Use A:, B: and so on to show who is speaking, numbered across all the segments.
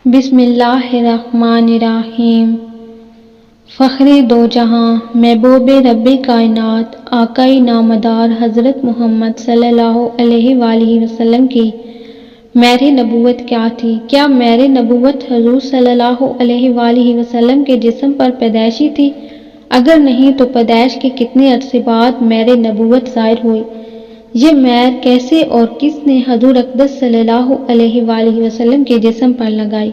A: بسم اللہ الرحمن الرحیم۔ فخر دو جہاں، محبوب رب کائنات، آقائے نامدار حضرت محمد صلی اللہ علیہ وآلہ وسلم کی مہر نبوت کیا تھی؟ کیا مہر نبوت حضور صلی اللہ علیہ وآلہ وسلم کے جسم پر پیدائشی تھی؟ اگر نہیں تو پیدائش کے کتنے عرصے بعد مہر نبوت ظاہر ہوئی؟ یہ مہر کیسے اور کس نے حضور اقدس صلی اللہ علیہ وآلہ وسلم کے جسم پر لگائی؟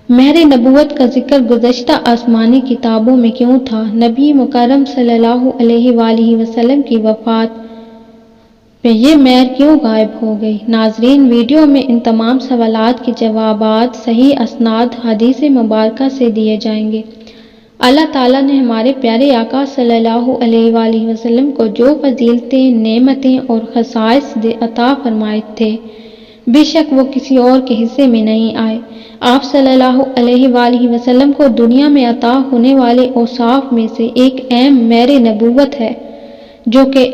A: مہر نبوت کا ذکر گزشتہ آسمانی کتابوں میں کیوں تھا؟ نبی مکرم صلی اللہ علیہ وآلہ وسلم کی وفات پہ یہ مہر کیوں غائب ہو گئی؟ ناظرین، ویڈیو میں ان تمام سوالات کے جوابات صحیح اسناد حدیث مبارکہ سے دیے جائیں گے۔ اللہ تعالیٰ نے ہمارے پیارے آقا صلی اللہ علیہ وآلہ وسلم کو جو فضیلتیں، نعمتیں اور خصائص عطا فرمائے تھے، بے شک وہ کسی اور کے حصے میں نہیں آئے۔ آپ صلی اللہ علیہ وآلہ وسلم کو دنیا میں عطا ہونے والے اوصاف میں سے ایک اہم مہر نبوت ہے، جو کہ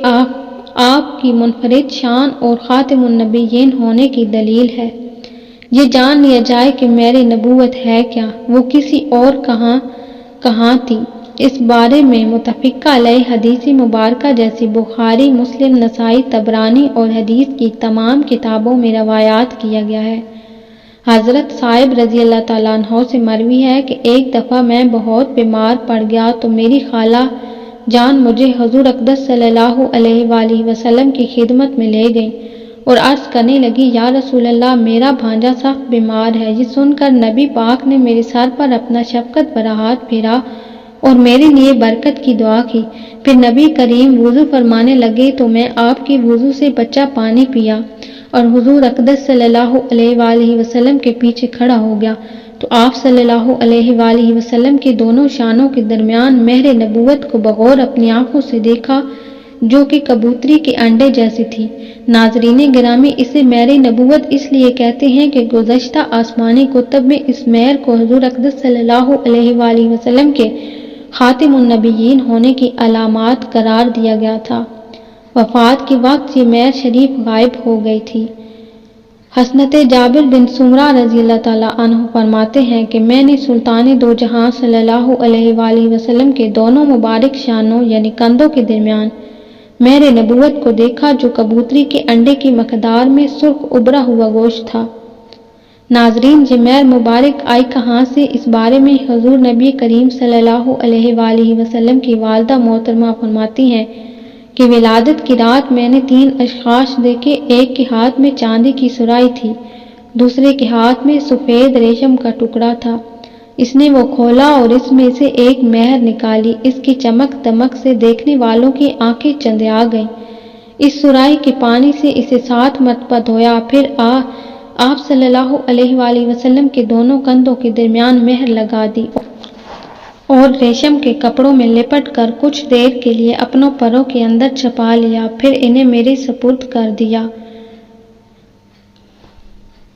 A: آپ کی منفرد شان اور خاتم النبیین ہونے کی دلیل ہے۔ یہ جان لیا جائے کہ مہر نبوت ہے کیا، وہ کسی اور کہاں تھی؟ اس بارے میں متفقہ علیہ حدیث مبارکہ جیسی بخاری، مسلم، نسائی، طبرانی اور حدیث کی تمام کتابوں میں روایات کیا گیا ہے۔ حضرت صائب رضی اللہ تعالیٰ عنہ سے مروی ہے کہ ایک دفعہ میں بہت بیمار پڑ گیا تو میری خالہ جان مجھے حضور اقدس صلی اللہ علیہ وآلہ وسلم کی خدمت میں لے گئی اور عرض کرنے لگی، یا رسول اللہ، میرا بھانجا سخت بیمار ہے۔ یہ سن کر نبی پاک نے میرے سر پر اپنا شفقت بھرا ہاتھ پھیرا اور میرے لیے برکت کی دعا کی۔ پھر نبی کریم وضو فرمانے لگے تو میں آپ کے وضو سے بچہ پانی پیا اور حضور اقدس صلی اللہ علیہ وآلہ وسلم کے پیچھے کھڑا ہو گیا تو آپ صلی اللہ علیہ وآلہ وسلم کے دونوں شانوں کے درمیان مہر نبوت کو بغور اپنی آنکھوں سے دیکھا، جو کہ کبوتری کے انڈے جیسی تھی۔ ناظرین گرامی، اسے مہر نبوت اس لیے کہتے ہیں کہ گزشتہ آسمانی کتب میں اس مہر کو حضور اقدس صلی اللہ علیہ وآلہ وسلم کے خاتم النبیین ہونے کی علامات قرار دیا گیا تھا۔ وفات کے وقت یہ مہر شریف غائب ہو گئی تھی۔ حضرت جابر بن سمرہ رضی اللہ تعالیٰ عنہ فرماتے ہیں کہ میں نے سلطان دو جہاں صلی اللہ علیہ وآلہ وسلم کے دونوں مبارک شانوں یعنی کندھوں کے درمیان مہر نبوت کو دیکھا، جو کبوتری کے انڈے کی مقدار میں سرخ ابھرا ہوا گوشت تھا۔ ناظرین، یہ مہر مبارک آئی کہاں سے؟ اس بارے میں حضور نبی کریم صلی اللہ علیہ وآلہ وسلم کی والدہ محترمہ فرماتی ہیں کہ ولادت کی رات میں نے 3 اشخاص دیکھے۔ ایک کے ہاتھ میں چاندی کی سرائی تھی، دوسرے کے ہاتھ میں سفید ریشم کا ٹکڑا تھا۔ اس نے وہ کھولا اور اس میں سے ایک مہر نکالی۔ اس کی چمک دمک سے دیکھنے والوں کی آنکھیں چندیا گئیں۔ اس سرائی کے پانی سے اسے 7 مرتبہ دھویا، پھر آپ صلی اللہ علیہ وآلہ وسلم کے دونوں کندھوں کے درمیان مہر لگا دی اور ریشم کے کپڑوں میں لپٹ کر کچھ دیر کے لیے اپنوں پروں کے اندر چھپا لیا، پھر انہیں میرے سپرد کر دیا۔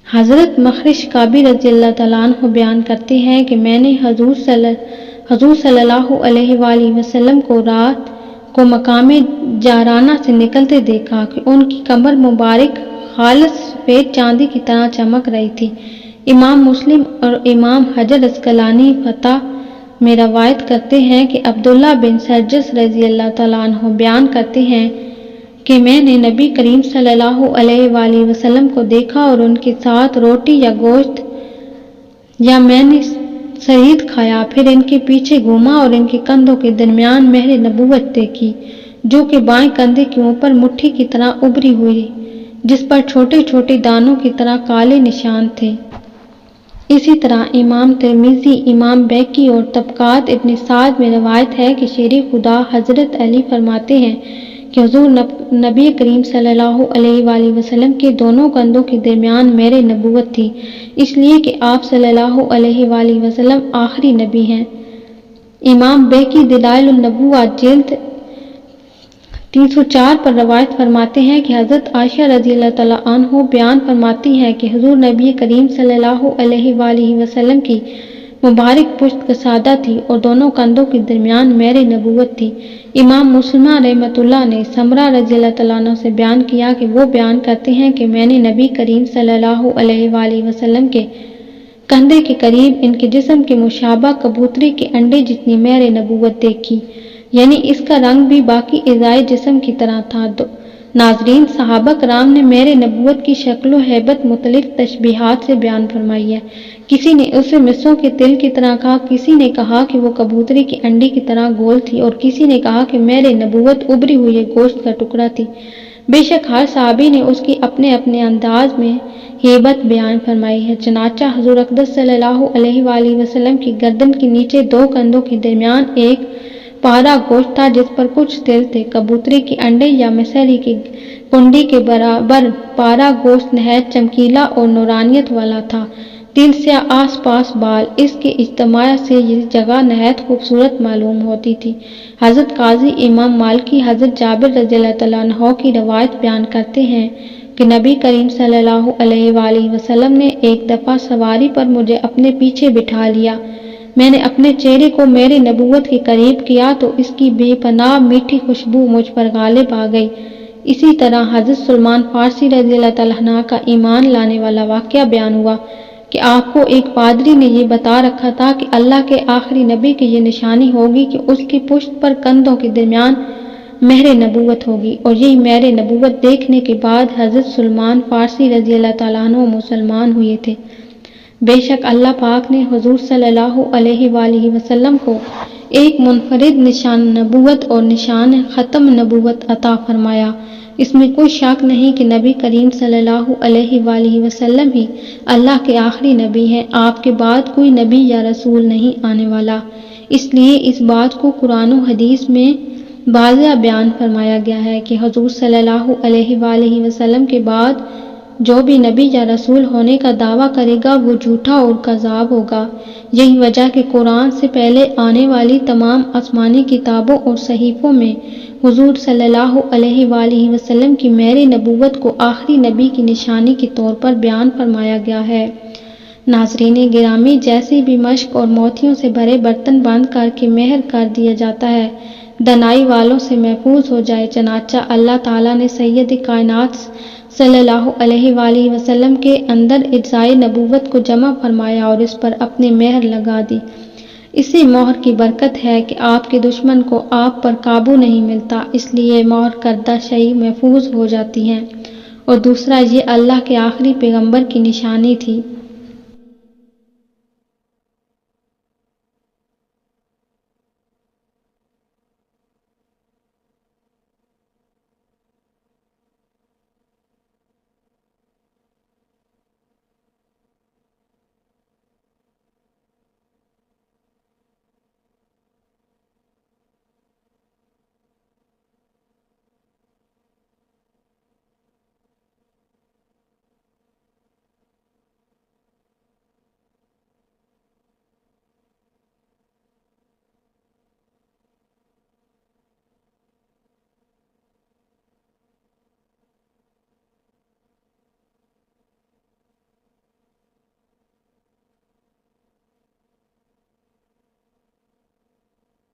A: حضرت مخرش کعبی رضی اللہ تعالیٰ عنہ بیان کرتے ہیں کہ میں نے حضور صلی اللہ علیہ وآلہ وسلم کو رات کو مقام جعرانہ سے نکلتے دیکھا کہ ان کی کمر مبارک خالص سفید چاندی کی طرح چمک رہی تھی۔ امام مسلم اور امام حجر عسقلانی فتح میں روایت کرتے ہیں کہ عبداللہ بن سرجس رضی اللہ تعالیٰ عنہ بیان کرتے ہیں کہ میں نے نبی کریم صلی اللہ علیہ وآلہ وسلم کو دیکھا اور ان کے ساتھ روٹی یا گوشت یا میں نے سرید کھایا، پھر ان کے پیچھے گھوما اور ان کے کندھوں کے درمیان مہر نبوت دیکھی، جو کہ بائیں کندھے کے اوپر مٹھی کی طرح ابھری ہوئی، جس پر چھوٹے چھوٹے دانوں کی طرح کالے نشان تھے۔ اسی طرح امام ترمذی، امام بیہقی اور طبقات ابن سعد میں روایت ہے کہ شیر خدا حضرت علی فرماتے ہیں کہ حضور نبی کریم صلی اللہ علیہ وآلہ وسلم کے دونوں کندھوں کے درمیان مہر نبوت تھی، اس لیے کہ آپ صلی اللہ علیہ وآلہ وسلم آخری نبی ہیں۔ امام بیہقی دلائل النبوہ جلد 304 پر روایت فرماتے ہیں کہ حضرت عائشہ رضی اللہ تعالیٰ عنہ بیان فرماتی ہیں کہ حضور نبی کریم صلی اللہ علیہ وآلہ وسلم کی مبارک پشت کسادہ تھی اور دونوں کندھوں کے درمیان مہر نبوت تھی۔ امام مسلم رحمۃ اللہ نے سمرہ رضی اللہ تعالیٰ عنہ سے بیان کیا کہ وہ بیان کرتے ہیں کہ میں نے نبی کریم صلی اللہ علیہ وآلہ وسلم کے کندھے کے قریب ان کے جسم کے مشابہ کبوتری کے انڈے جتنی مہر نبوت دیکھی، یعنی اس کا رنگ بھی باقی اعضائے جسم کی طرح تھا۔ ناظرین، صحابہ کرام نے مہر نبوت کی شکل و ہیبت مختلف تشبیہات سے بیان فرمائی ہے۔ کسی نے اسے مصروں کے تل کی طرح کہا، کسی نے کہا کہ وہ کبوتری کے انڈے کی طرح گول تھی، اور کسی نے کہا کہ مہر نبوت ابری ہوئے گوشت کا ٹکڑا تھی۔ بے شک ہر صحابی نے اس کی اپنے اپنے انداز میں ہیبت بیان فرمائی ہے۔ چنانچہ حضور اقدس صلی اللہ علیہ وآلہ وسلم کی گردن کے نیچے دو کندھوں کے درمیان ایک پارا گوشت تھا جس پر کچھ تل تھے۔ کبوتری کے انڈے یا مصری کی کنڈی کے برابر پارا گوشت نہایت چمکیلا اور نورانیت والا تھا۔ تل سے آس پاس بال، اس کے اجتماع سے یہ جگہ نہایت خوبصورت معلوم ہوتی تھی۔ حضرت قاضی امام مالکی حضرت جابر رضی اللہ تعالیٰ عنہ کی روایت بیان کرتے ہیں کہ نبی کریم صلی اللہ علیہ وآلہ وسلم نے ایک دفعہ سواری پر مجھے اپنے پیچھے بٹھا لیا۔ میں نے اپنے چہرے کو میرے نبوت کے قریب کیا تو اس کی بے پناہ میٹھی خوشبو مجھ پر غالب آ گئی۔ اسی طرح حضرت سلمان فارسی رضی اللہ تعالیٰ عنہ کا ایمان لانے والا واقعہ بیان ہوا کہ آپ کو ایک پادری نے یہ بتا رکھا تھا کہ اللہ کے آخری نبی کی یہ نشانی ہوگی کہ اس کی پشت پر کندھوں کے درمیان مہر نبوت ہوگی، اور یہی مہر نبوت دیکھنے کے بعد حضرت سلمان فارسی رضی اللہ تعالیٰ عنہ مسلمان ہوئے تھے۔ بے شک اللہ پاک نے حضور صلی اللہ علیہ وآلہ وسلم کو ایک منفرد نشان نبوت اور نشان ختم نبوت عطا فرمایا۔ اس میں کوئی شک نہیں کہ نبی کریم صلی اللہ علیہ وآلہ وسلم ہی اللہ کے آخری نبی ہیں، آپ کے بعد کوئی نبی یا رسول نہیں آنے والا۔ اس لیے اس بات کو قرآن و حدیث میں واضح بیان فرمایا گیا ہے کہ حضور صلی اللہ علیہ وآلہ وسلم کے بعد جو بھی نبی یا رسول ہونے کا دعویٰ کرے گا وہ جھوٹا اور کذاب ہوگا۔ یہی وجہ کہ قرآن سے پہلے آنے والی تمام آسمانی کتابوں اور صحیفوں میں حضور صلی اللہ علیہ وآلہ وسلم کی مہر نبوت کو آخری نبی کی نشانی کے طور پر بیان فرمایا گیا ہے۔ ناظرین گرامی، جیسے بھی مشق اور موتیوں سے بھرے برتن بند کر کے مہر کر دیا جاتا ہے دنائی والوں سے محفوظ ہو جائے، چنانچہ اللہ تعالیٰ نے سید کائنات صلی اللہ علیہ وآلہ وسلم کے اندر اجزائے نبوت کو جمع فرمایا اور اس پر اپنی مہر لگا دی۔ اسی مہر کی برکت ہے کہ آپ کے دشمن کو آپ پر قابو نہیں ملتا، اس لیے مہر کردہ شیء محفوظ ہو جاتی ہیں، اور دوسرا یہ اللہ کے آخری پیغمبر کی نشانی تھی۔